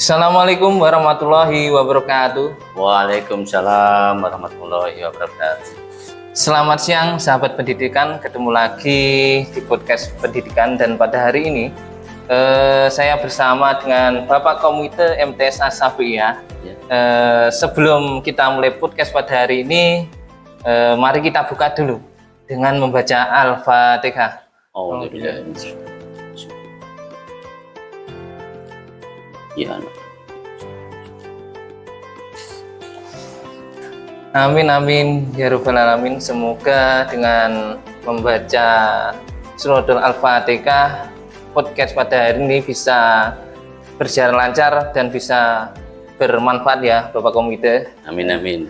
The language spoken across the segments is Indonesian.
Assalamualaikum warahmatullahi wabarakatuh. Waalaikumsalam warahmatullahi wabarakatuh. Selamat siang sahabat pendidikan, ketemu lagi di podcast pendidikan dan pada hari ini saya bersama dengan Bapak Komite MTS As-Safiyah. Sebelum kita mulai podcast pada hari ini, mari kita buka dulu dengan membaca Al-Fatihah. Ya. Amin amin ya rabbal alamin. Semoga dengan membaca Suratul Al-Fatihah podcast pada hari ini bisa berjalan lancar dan bisa bermanfaat ya Bapak Komite. Amin amin.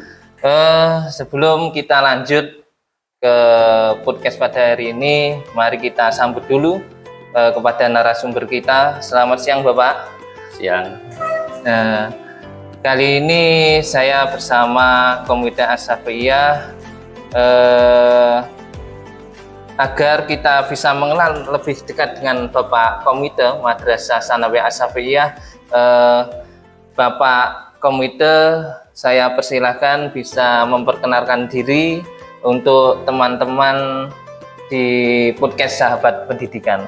Sebelum kita lanjut ke podcast pada hari ini, mari kita sambut dulu kepada narasumber kita. Selamat siang Bapak. Siang. Kali ini saya bersama Komite As-Safiyah agar kita bisa mengenal lebih dekat dengan Bapak Komite Madrasah Tsanawiyah As-Safiyah. Bapak Komite, saya persilahkan bisa memperkenalkan diri untuk teman-teman di podcast Sahabat Pendidikan.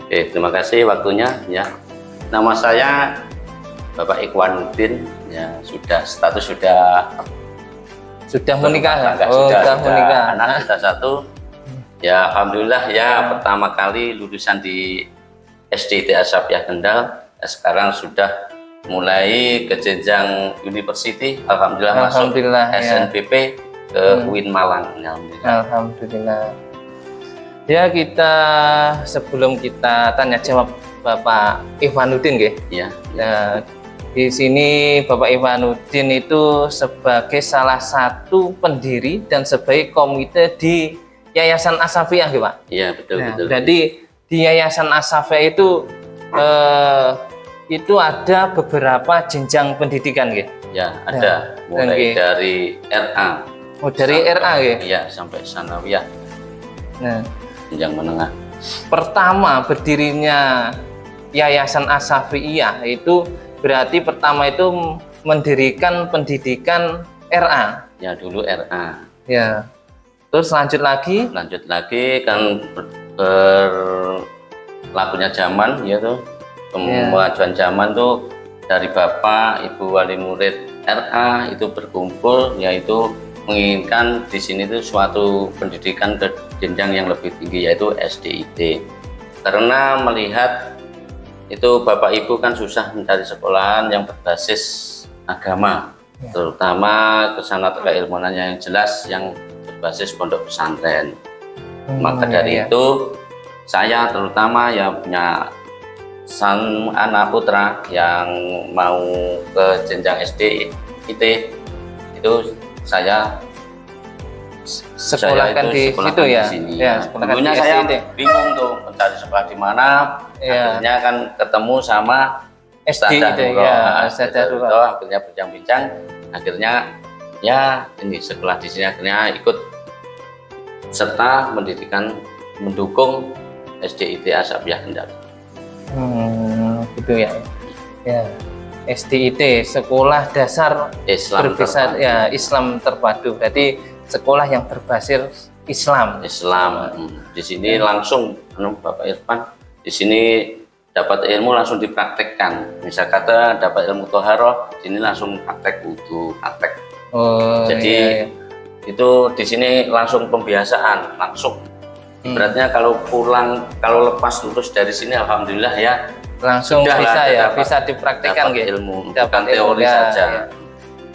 Oke, terima kasih waktunya ya. Nama saya Bapak Ikhwanuddin, ya status sudah menikah. Sudah menikah. Anak kita satu. Ya alhamdulillah ya, pertama kali lulusan di SDIT As-Safiyah Kendal. Ya, sekarang sudah mulai ke jenjang university. Alhamdulillah masuk SNPP ke UIN Malang. Alhamdulillah. Ya, kita sebelum kita tanya jawab Bapak Ikhwanuddin ya. Nah, di sini Bapak Ikhwanuddin itu sebagai salah satu pendiri dan sebagai komite di Yayasan As-Safiyah, Pak. Iya, betul. Jadi di Yayasan As-Safiyah itu ada beberapa jenjang pendidikan, gitu. Ya, ada mulai dari RA. Oh, dari RA, ya? Iya, sampai Tsanawiyah. Nah, jenjang menengah. Pertama berdirinya Yayasan As-Safiyah itu berarti pertama itu mendirikan pendidikan RA. Ya, dulu RA. Ya. Terus lanjut lagi kan berlakunya zaman ya tuh. Kemajuan zaman tuh dari Bapak, Ibu wali murid RA itu berkumpul, yaitu menginginkan di sini tuh suatu pendidikan ke jenjang yang lebih tinggi, yaitu SDIT. Karena melihat itu Bapak Ibu kan susah mencari sekolahan yang berbasis agama, terutama kesanat keilmuan yang jelas yang berbasis pondok pesantren. Maka dari itu saya terutama yang punya anak putra yang mau ke jenjang SDIT itu saya sekolahkan di situ ya. Dulunya saya bingung tuh mencari sekolah di mana. Akhirnya kan ketemu sama SDIT akhirnya bincang-bincang. Akhirnya ya ini sekolah di sini, akhirnya ikut serta mendukung SDIT As-Safiyah Kendal. Gitu ya. Ya. SDIT Sekolah Dasar Islam Berbasis Islam Terpadu. Berarti sekolah yang berbasis Islam. Di sini langsung Bapak Irfan, di sini dapat ilmu langsung dipraktekkan. Misal kata dapat ilmu toharoh, di sini langsung praktek wudu, praktek. Itu di sini langsung pembiasaan, langsung. Beratnya kalau lepas lulus dari sini, alhamdulillah ya langsung bisa dipraktekkan gitu. Ilmu, bukan teori saja.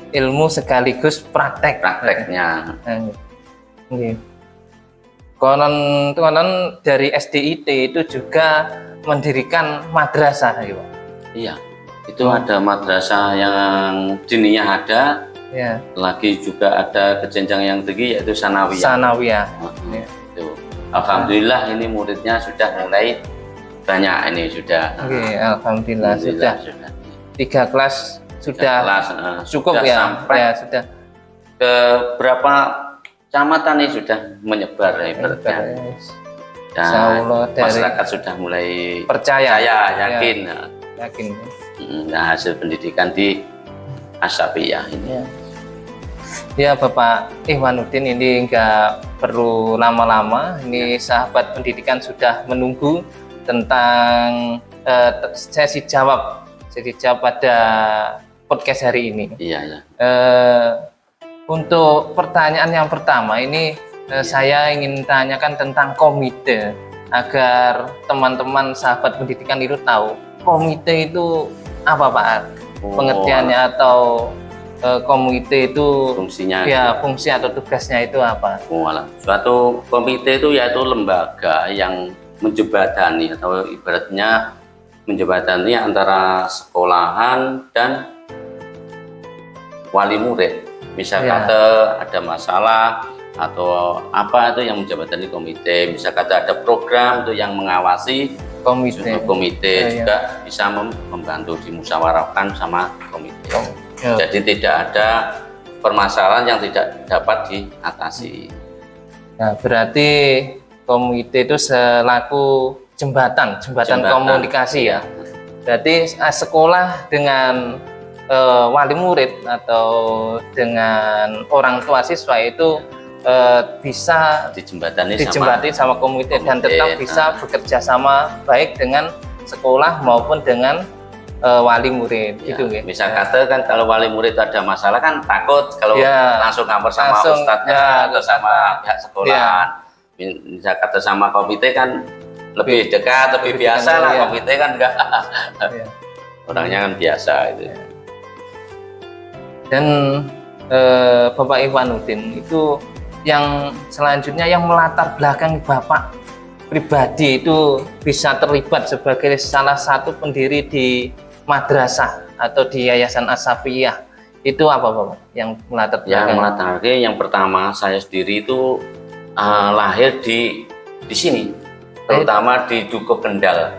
Ilmu sekaligus prakteknya. Konon dari SDIT itu juga mendirikan madrasah, ya Pak. Iya, itu ada madrasah yang diniyah ada. Ya. Lagi juga ada kejenjang yang tinggi yaitu Tsanawiyah. Alhamdulillah ini muridnya sudah mulai banyak ini sudah. Alhamdulillah sudah. 3 kelas sudah cukup ya. Sampai sudah. Ke berapa kecamatan ini sudah menyebar ibaratnya. Dan masyarakat sudah mulai percaya, yakin. yakin. Nah, hasil pendidikan di Asapiyah ini. Ya. Ya Bapak Ihwanuddin, ini nggak perlu lama-lama, ini sahabat pendidikan sudah menunggu tentang sesi jawab pada podcast hari ini. Iya, ya. Untuk pertanyaan yang pertama ini saya ingin tanyakan tentang komite, agar teman-teman sahabat pendidikan itu tahu komite itu apa Pak, pengertiannya, atau komite itu Fungsinya ya fungsi atau tugasnya itu apa? Suatu komite itu yaitu lembaga yang menjembatani atau ibaratnya menjembatani antara sekolahan dan wali murid. Misal kata ada masalah atau apa itu yang menjembatani komite. Misal kata ada program itu yang mengawasi komite juga bisa membantu dimusyawarahkan sama komite. Jadi tidak ada permasalahan yang tidak dapat diatasi. Nah, berarti komite itu selaku jembatan komunikasi ya. Berarti sekolah dengan wali murid atau dengan orang tua siswa itu bisa dijembati sama komite dan tetap bisa bekerja sama baik dengan sekolah maupun dengan wali murid gitu ya. Misal kata kan kalau wali murid ada masalah kan takut kalau langsung ngamper sama ustadznya atau sama pihak sekolahan. Misal kata sama komite kan lebih dekat, lebih biasa lah. Komite kan enggak orangnya kan biasa itu. Dan Bapak Ihwanuddin itu yang selanjutnya yang melatar belakang Bapak pribadi itu bisa terlibat sebagai salah satu pendiri di madrasah atau di Yayasan As-Safiyah, itu apa Bapak yang melatar belakang? Yang melatar yang pertama saya sendiri itu lahir di sini, terutama di Dukuh Kendal,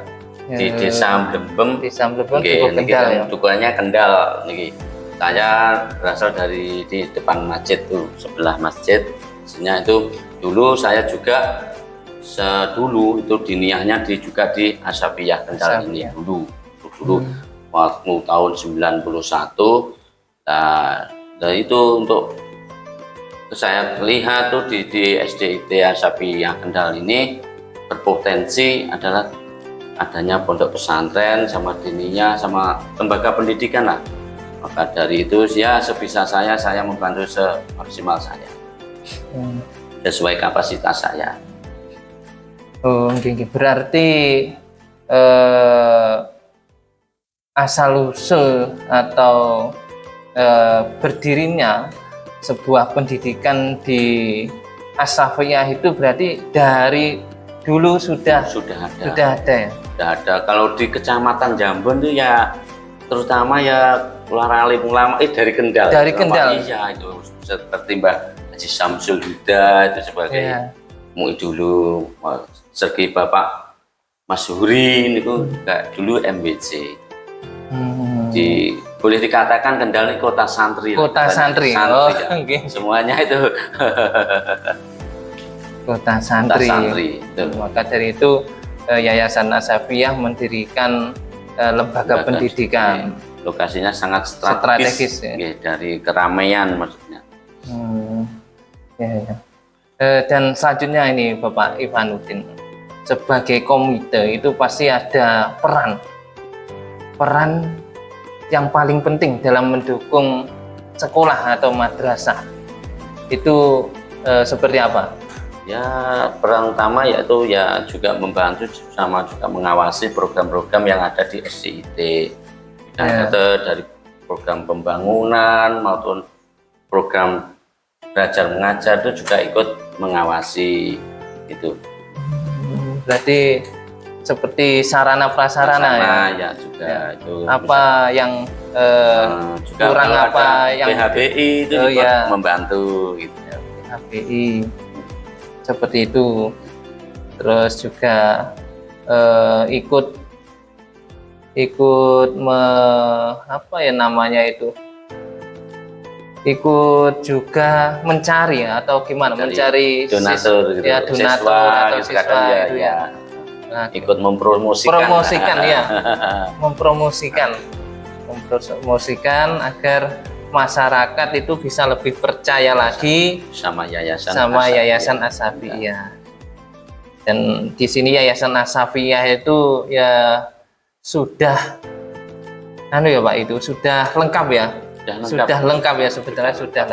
di Desa Mlembem. Desa Mlembem, Dukuh Kendal ya. Dukuhnya Kendal nih. Saya berasal dari di depan masjid tuh, sebelah masjid. Maksudnya itu dulu saya juga dulu itu diniahnya juga di Asapiyah Kendal ini dulu waktu tahun 91. Nah itu untuk saya lihat tuh di SDIT Asapiyah Kendal ini berpotensi adalah adanya pondok pesantren sama dininya sama lembaga pendidikan lah. Maka dari itu ya sebisa saya membantu semaksimal saya sesuai kapasitas saya. Oh, berarti asal-usul atau berdirinya sebuah pendidikan di As-Safiyah itu berarti dari dulu sudah ada ya? Sudah ada. Kalau di Kecamatan Jambon itu ya terutama ya alim ulama dari Kendal. Dari Kendal. Iya itu seperti Mbak Haji Samsul Huda itu sebagai MUI dulu, segi Bapak Mas Hurin itu dulu MBC. Boleh dikatakan Kendal ini kota santri. Kota santri. Semuanya itu kota santri. Maka dari itu Yayasan As-Safiyah mendirikan lembaga pendidikan. Lokasinya sangat strategis ya. Dari keramaian maksudnya. Dan selanjutnya ini Bapak Ihwanuddin, sebagai komite itu pasti ada peran yang paling penting dalam mendukung sekolah atau madrasah itu seperti apa? Ya peran utama yaitu ya juga membantu sama juga mengawasi program-program yang ada di SDIT, dari program pembangunan maupun program belajar mengajar itu juga ikut mengawasi itu. Berarti seperti sarana prasarana ya juga itu apa yang juga kurang apa yang PHBI itu juga membantu gitu ya. PHBI seperti itu, terus juga ikut apa ya namanya itu, ikut juga mencari atau gimana mencari donatur gitu. Ya donatur atau siswa itu ya. ikut mempromosikan. Ya, mempromosikan agar masyarakat itu bisa lebih percaya lagi sama Yayasan As-Safiyah. Dan di sini Yayasan As-Safiyah itu ya sudah ya Pak, itu sudah lengkap ya. Sudah lengkap ya, sebetulnya sudah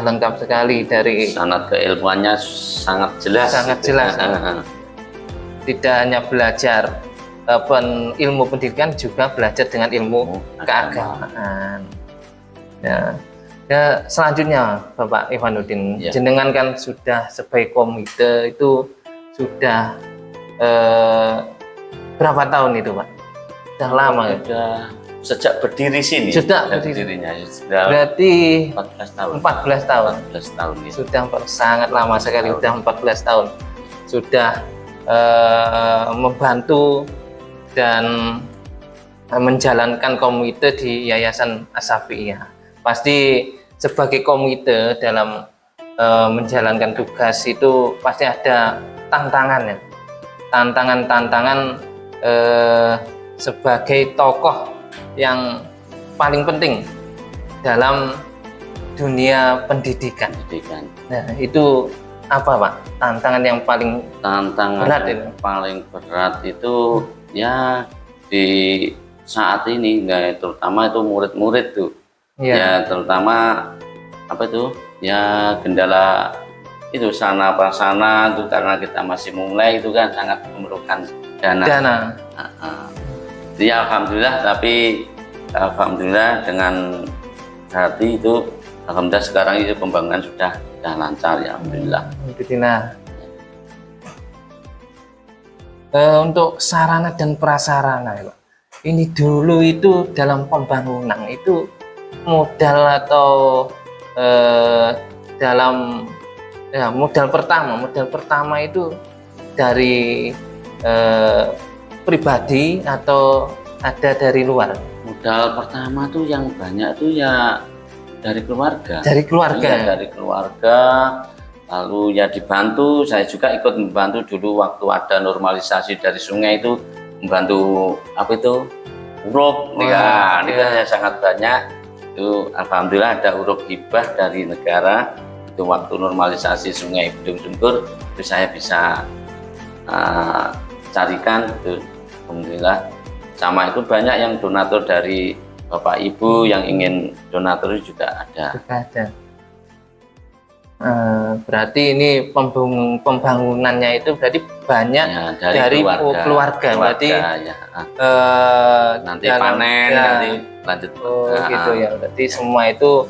lengkap sekali. Dari sanad keilmuannya sangat jelas. Tidak hanya belajar ilmu pendidikan, juga belajar dengan ilmu keagamaan. Ya, selanjutnya Bapak Ihwanuddin, jenengan kan sudah sebagai komite itu sudah berapa tahun itu Pak? Sudah lama ya? Sudah sejak berdiri sini. Sudah berdirinya. Sudah berarti 14 tahun. 14 tahun. 14 tahun ya. Sudah sangat lama sekali, sudah 14 tahun. Sudah membantu dan menjalankan komite di Yayasan As-Safiyah. Pasti sebagai komite dalam menjalankan tugas itu pasti ada tantangannya. Tantangan sebagai tokoh yang paling penting dalam dunia pendidikan. Nah, itu apa Pak? Tantangan yang paling berat itu? Paling berat itu ya di saat ini, nah, terutama itu murid-murid tuh. Ya terutama apa itu? Ya kendala itu sana prasarana itu, karena kita masih mulai itu kan sangat memerlukan dana. Ya alhamdulillah, tapi alhamdulillah dengan hati itu, alhamdulillah sekarang itu pembangunan sudah lancar ya, alhamdulillah. Untuk sarana dan prasarana ya Pak, ini dulu itu dalam pembangunan itu modal atau dalam modal pertama itu dari pribadi atau ada dari luar? Modal pertama tuh yang banyak tuh ya dari keluarga. Dari keluarga. Ya, dari keluarga. Lalu ya dibantu, saya juga ikut membantu dulu waktu ada normalisasi dari sungai itu, membantu apa itu uruk. Ini kan sangat banyak. Itu alhamdulillah ada uruk hibah dari negara. Itu waktu normalisasi sungai Bedung Sungkur itu saya bisa carikan itu, alhamdulillah. Sama itu banyak yang donatur dari Bapak Ibu yang ingin donatur juga ada. Berarti ini pembangunannya itu berarti banyak ya, dari keluarga. Berarti ya. Nanti panen, nanti lanjut. Gitu ya. Berarti semua itu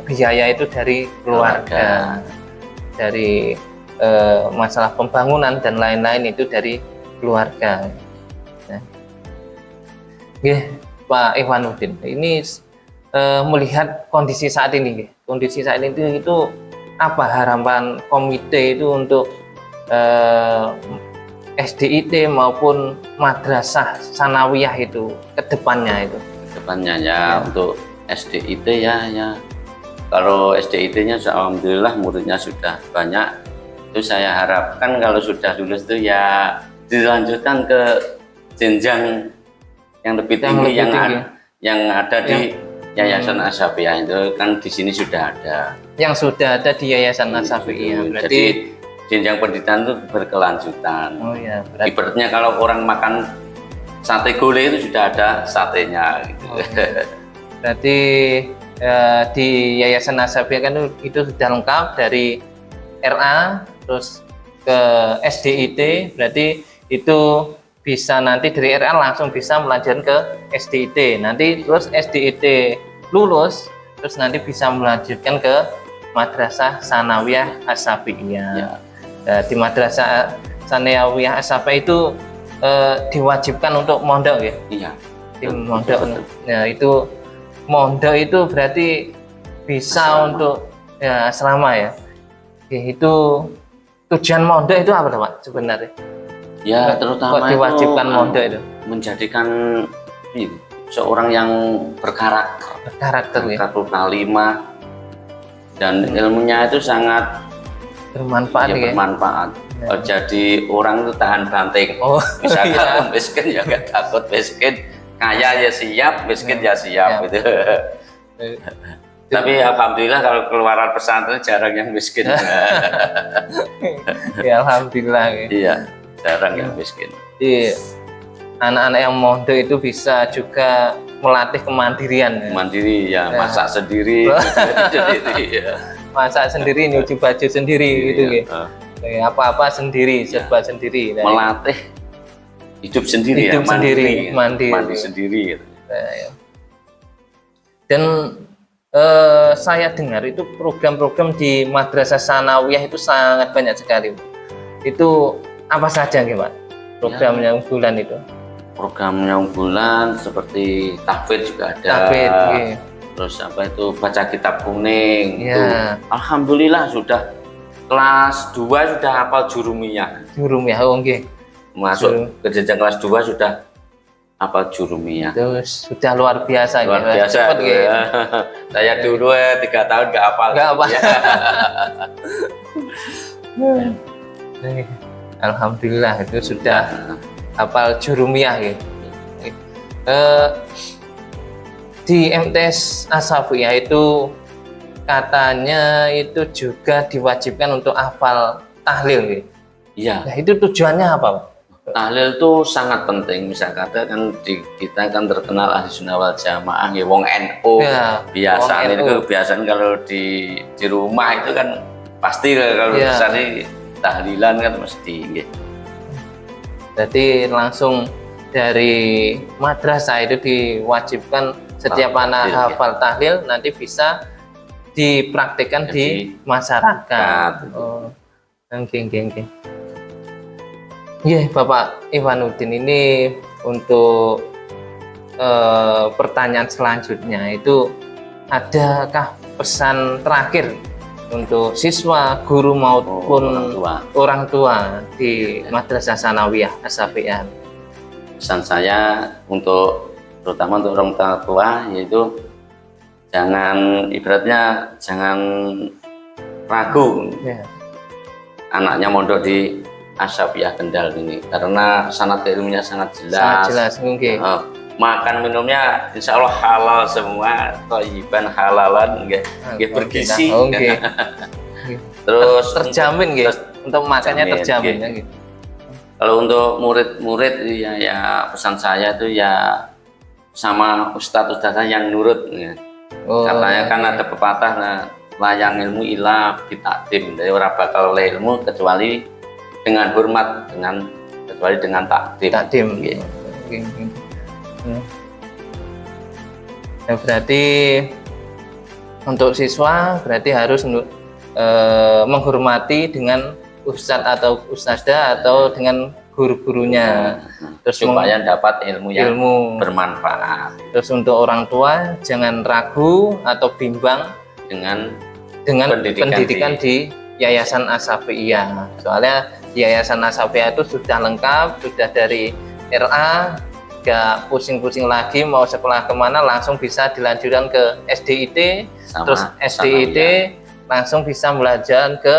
biaya itu dari keluarga. Dari masalah pembangunan dan lain-lain itu dari keluarga. Pak Ihwanuddin, ini melihat kondisi saat ini, itu apa harapan komite itu untuk SDIT maupun madrasah sanawiyah itu ke depannya itu? Kedepannya ya, untuk SDIT ya. Kalau SDIT-nya alhamdulillah muridnya sudah banyak. Itu saya harapkan kalau sudah lulus itu ya dilanjutkan ke jenjang yang lebih tinggi, yang ada di Yayasan As-Safiyah. Itu kan di sini sudah ada. Yang sudah ada di Yayasan As-Safiyah. Berarti jadi jenjang pendidikan itu berkelanjutan. Ibaratnya kalau orang makan sate gulai itu sudah ada satenya gitu. Berarti di Yayasan As-Safiyah kan itu sudah lengkap dari RA terus ke SDIT. Berarti itu bisa nanti dari RA langsung bisa melanjutkan ke SDIT. Nanti terus SDIT lulus, terus nanti bisa melanjutkan ke Madrasah Sanawiyah As-Safiyah. Di Madrasah Sanawiyah As-Safiyah itu diwajibkan untuk mondok ya? Iya. Mondok. Ya, itu mondok itu berarti bisa untuk ya asrama ya. Itu tujuan mondok itu apa Pak sebenarnya? Ya terutama diwajibkan itu mondok itu menjadikan seorang yang berkarakter ya, kalimah dan ilmunya itu sangat bermanfaat bermanfaat. jadi orang itu tahan banting. Oh, Misalkan iya. miskin ya nggak takut miskin, kaya ya siap, miskin ya siap gitu. Tapi alhamdulillah kalau keluaran pesantren jarang yang miskin. Ya alhamdulillah. Iya, jarang yang miskin. Jadi anak-anak yang mondok itu bisa juga melatih kemandirian. Mandiri ya, masak sendiri, sendiri ya. Masak sendiri, nyuci baju sendiri gitu Iya, gitu. Apa-apa sendiri, serba sendiri. Nah, melatih hidup sendiri Hidup ya, sendiri, mandiri. mandi sendiri gitu. ya. Dan saya dengar itu program-program di Madrasah Sanawiyah itu sangat banyak sekali. Itu apa saja nih Pak? Program yang unggulan itu? Programnya unggulan seperti tahfidz juga ada. Tahfidz, oke. Terus apa itu baca kitab kuning. Ya. Itu, alhamdulillah sudah kelas 2 sudah hafal jurumiyah. Jurumiyah, oke. Masuk ke jenjang kelas 2 sudah hafal jurumiyah. Terus sudah luar biasa. Luar gitu. biasa. Cepet, gitu. Saya dulu 3 tahun nggak hafal. Nggak hafal. Ya. Alhamdulillah itu sudah hafal jurumiyah gitu. Di MTS Asafiyah itu katanya itu juga diwajibkan untuk hafal tahlil gitu. Iya. Nah, itu tujuannya apa, Pak? Tahlil itu sangat penting. Misalkan kan kita kan terkenal ahli sunnah wal jamaah ya wong NU. Ya, Biasanya wong itu NU. kebiasaan kalau di rumah itu kan pasti kalau Ya. misalnya tahlilan kan mesti nggih. Jadi langsung dari madrasah itu diwajibkan setiap Tahlil, anak ya. hafal tahlil nanti bisa dipraktikkan di masyarakat. Oh, oke. Iya, Bapak Iwanuddin, ini untuk pertanyaan selanjutnya itu adakah pesan terakhir untuk siswa, guru maupun orang tua di Madrasah Sanawiyah Asafiyah? Pesan saya terutama untuk orang tua yaitu ibaratnya jangan ragu Ya. anaknya mondok di Asafiyah Kendal ini karena sanad ilmunya sangat Sangat jelas. jelas, oke. Makan minumnya insya Allah halal semua, thayyiban halalan, nggih bergizi. Oke. Terus Terjamin gitu. Untuk makannya terjamin nggih. ya gitu. Kalau untuk murid-murid ya pesan saya itu ya sama ustadz-ustadznya yang nurut. Ya. Oh, Katanya kan oke. ada pepatah layang ilmu ila bitakdim. Jadi orang bakal oleh ilmu kecuali dengan hormat, kecuali dengan takdim. Takdim. Nggih. Oke. Ya, berarti untuk siswa berarti harus menghormati dengan ustadz atau ustadzah atau dengan guru-gurunya. Terus Supaya dapat ilmu yang ilmu. bermanfaat Terus untuk orang tua jangan ragu atau bimbang dengan dengan Pendidikan pendidikan di Yayasan Asafiyah. Soalnya Yayasan Asafiyah itu sudah lengkap, sudah dari RA, gak pusing-pusing lagi mau sekolah kemana, langsung bisa dilanjutkan ke SDIT, sama terus SDIT langsung bisa belajar ke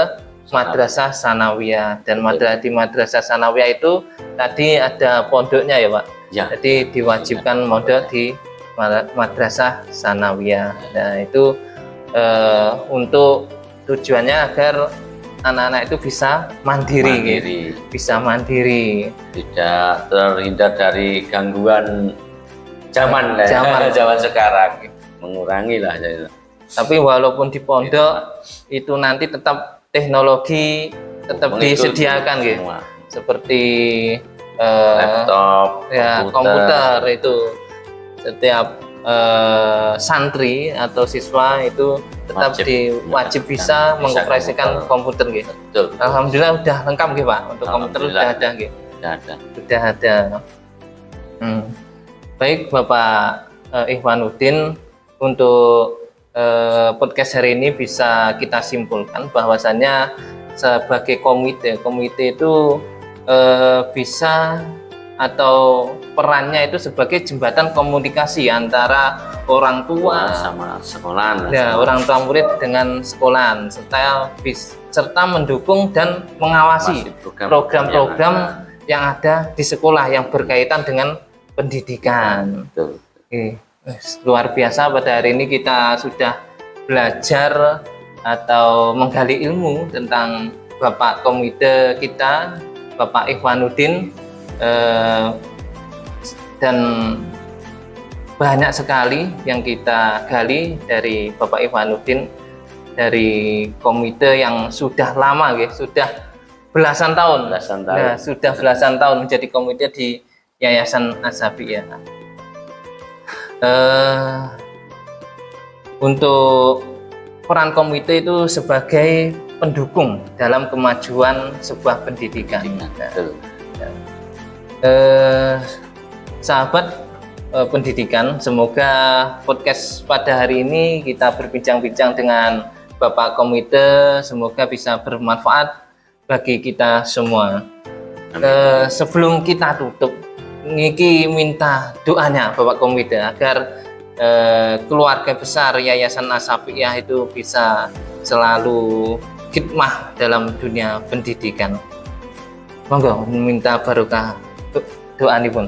Madrasah Sanawiyah. Dan di Madrasah Sanawiyah itu tadi ada pondoknya ya Pak. Ya. Jadi diwajibkan mondok di Madrasah Sanawiyah. Nah itu untuk tujuannya agar anak-anak itu bisa mandiri. Gitu. Bisa mandiri, tidak terhindar dari gangguan zaman zaman sekarang, mengurangi lah. Tapi walaupun di pondok itu nanti tetap teknologi tetap disediakan gitu, seperti laptop, ya komputer itu setiap santri atau siswa itu tetap wajib bisa mengoperasikan komputer gitu. Betul. Alhamdulillah udah lengkap gitu Pak, untuk komputer udah ada gitu. Sudah ada. Baik Bapak Iwanuddin, untuk podcast hari ini bisa kita simpulkan bahwasannya sebagai komite itu bisa atau perannya itu sebagai jembatan komunikasi antara orang tua sama sekolah, ya, orang tua murid dengan sekolahan, serta serta mendukung dan mengawasi Masih program-program yang ada di sekolah yang berkaitan dengan pendidikan. Betul. Oke, luar biasa. Pada hari ini kita sudah belajar atau menggali ilmu tentang Bapak Komite kita, Bapak Ikhwanuddin, dan banyak sekali yang kita gali dari Bapak Ikhwanuddin, dari komite yang sudah lama, sudah belasan tahun. Nah, sudah belasan tahun menjadi komite di Yayasan As-Safiyyah. Untuk peran komite itu sebagai pendukung dalam kemajuan sebuah pendidikan. Betul. Sahabat pendidikan, semoga podcast pada hari ini kita berbincang-bincang dengan Bapak Komite, semoga bisa bermanfaat bagi kita semua. Sebelum kita tutup, Niki minta doanya Bapak Komite agar keluarga besar Yayasan As-Safiyyah itu bisa selalu khidmah dalam dunia pendidikan. Monggo minta barokah doa pun.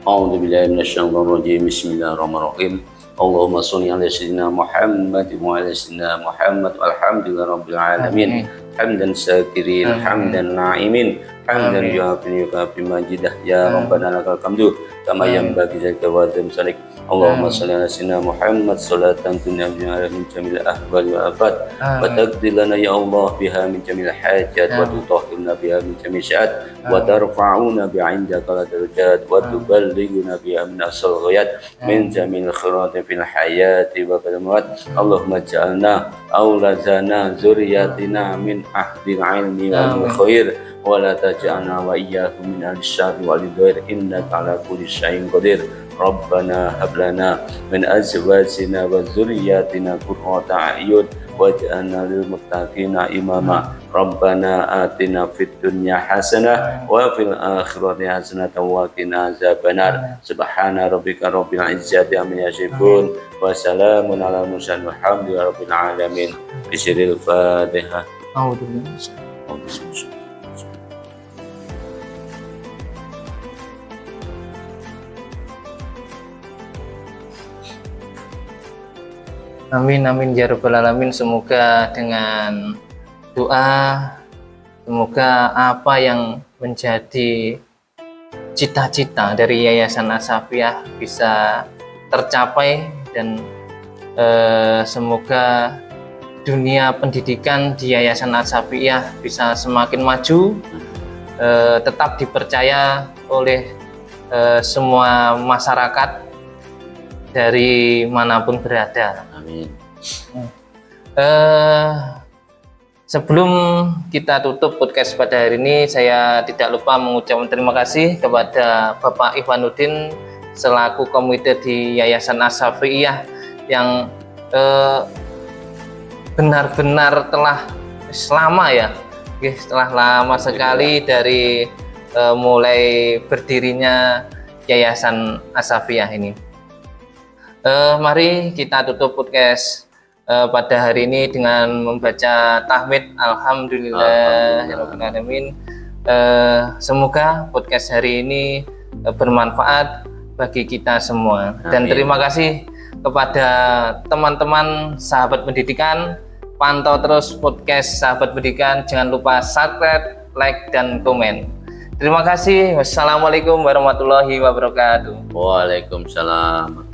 A'udzu billahi minasyaitonir rajim. Bismillahirrahmanirrahim. Allahumma shalli ala sayyidina Muhammad wa ala sayyidina Muhammad walhamdulillahi rabbil alamin. Hamdan syakirin, hamdan na'imin, hamdan yukafi majidah ya rabbana lakal hamdu kama yanbaghi laka wa tamsalik. Allahumma shalli ala sayyidina Muhammad salatan tunabbi'una min jamil ahwal wa afat wa taqdi lana ya Allah biha min jamil hajat wa tutahhirna biha min jamil sya'at wa tarfa'una bi'indaka darajat wa tuballighuna biha min asal ghayat min jamil khairat fil hayati wa fil mamat. Allahumma ja'alna awladana zuriyatina min ahdil ilmi wa min khair wa la taj'alna wa iyyahum min al-syarri wal dhair innaka ala kulli syai'in qadir. Rabbana hab lana min azwajina wa dzurriyyatina qurrata a'yun waj'alna lil muttaqina imama. Rabbana atina fid dunya hasanah wa fil akhirati hasanah wa qina azabannar. Subhana rabbika rabbil izzati amma yasifun wa salamun ala mursalin walhamdulillahi rabbil alamin. Bismillahil Fatihah. Amin amin ya rabbal alamin. Semoga dengan doa, semoga apa yang menjadi cita-cita dari Yayasan As-Safiyyah bisa tercapai dan semoga dunia pendidikan di Yayasan As-Safiyyah bisa semakin maju, tetap dipercaya oleh semua masyarakat dari manapun berada. Amin. Sebelum kita tutup podcast pada hari ini, saya tidak lupa mengucapkan terima kasih kepada Bapak Ikhwanuddin selaku komite di Yayasan As-Safiyyah yang benar-benar telah selama setelah lama sekali dari mulai berdirinya Yayasan As-Safiyyah ini. Mari kita tutup podcast pada hari ini dengan membaca tahmid Alhamdulillahirabbil alamin. Semoga podcast hari ini bermanfaat bagi kita semua. Dan terima kasih kepada teman-teman sahabat pendidikan. Pantau terus podcast sahabat pendidikan. Jangan lupa subscribe, like, dan komen. Terima kasih. Wassalamualaikum warahmatullahi wabarakatuh. Waalaikumsalam.